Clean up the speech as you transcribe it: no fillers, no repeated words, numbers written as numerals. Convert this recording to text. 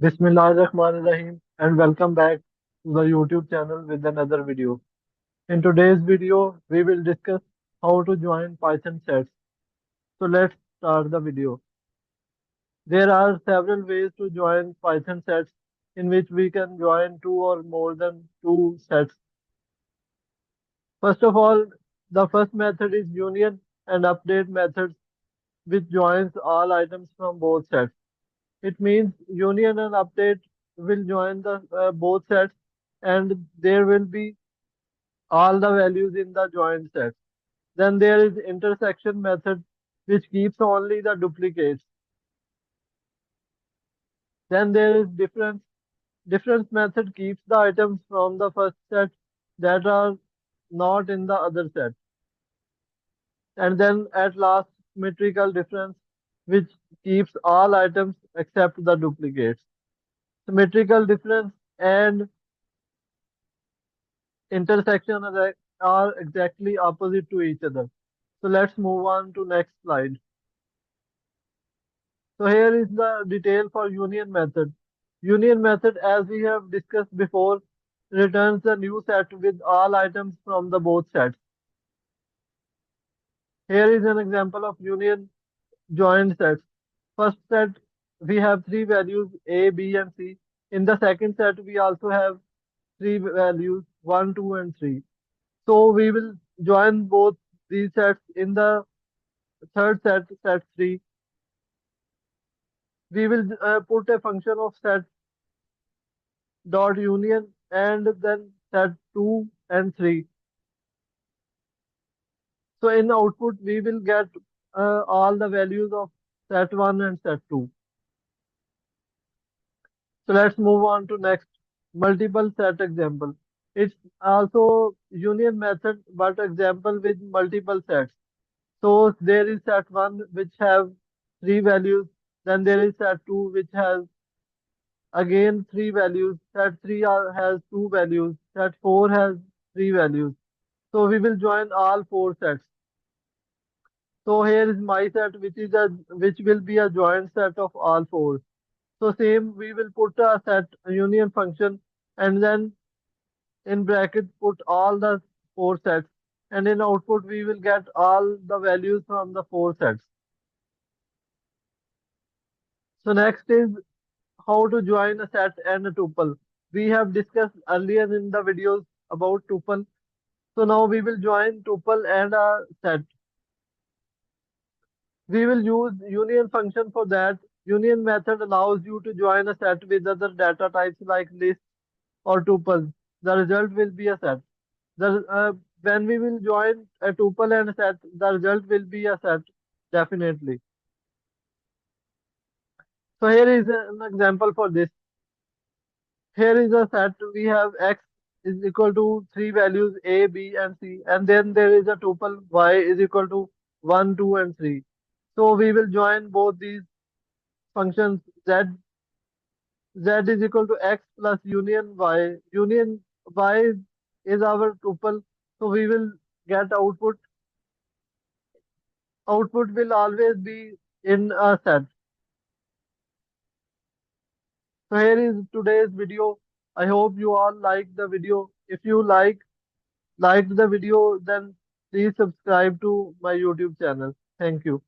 Bismillahirrahmanirrahim and welcome back to the YouTube channel with another video. In today's video, we will discuss how to join Python sets. So let's start the video. There are several ways to join Python sets in which we can join two or more than two sets. First of all, the first method is union and update methods which joins all items from both sets. It means union and update will join the both sets and there will be all the values in the joined set. Then there is intersection method which keeps only the duplicates. Then there is difference. Difference method keeps the items from the first set that are not in the other set. And then at last symmetrical difference which keeps all items except the duplicates. Symmetrical difference and intersection are exactly opposite to each other. So let's move on to next slide. So here is the detail for union method. Union method, as we have discussed before, returns a new set with all items from the both sets. Here is an example of union joined sets. First set, we have three values A, B, and C. In the second set, we also have three values 1, 2, and 3. So we will join both these sets in the third set, set 3. We will put a function of set dot union and then set 2 and 3. So in output, we will get all the values of set 1 and set 2. So let's move on to next multiple set example. It's also union method, but example with multiple sets. So there is set 1 which have three values. Then there is set 2 which has again three values. Set 3 has two values. Set 4 has three values. So we will join all four sets. So here is my set, which will be a joint set of all four. So same, we will put a set a union function, and then in bracket put all the four sets, and in output we will get all the values from the four sets. So next is how to join a set and a tuple. We have discussed earlier in the videos about tuple. So now we will join tuple and a set. We will use union function for that. Union method allows you to join a set with other data types like list or tuples. The result will be a set. When we will join a tuple and a set, the result will be a set, definitely. So here is an example for this. Here is a set. We have x is equal to three values a, b, and c, and then there is a tuple y is equal to 1, 2, and 3. So we will join both these functions z is equal to x plus union y. Union y is our tuple, so we will get output. Output will always be in a set. So here is today's video. I hope you all like the video. If you liked the video, then please subscribe to my YouTube channel. Thank you.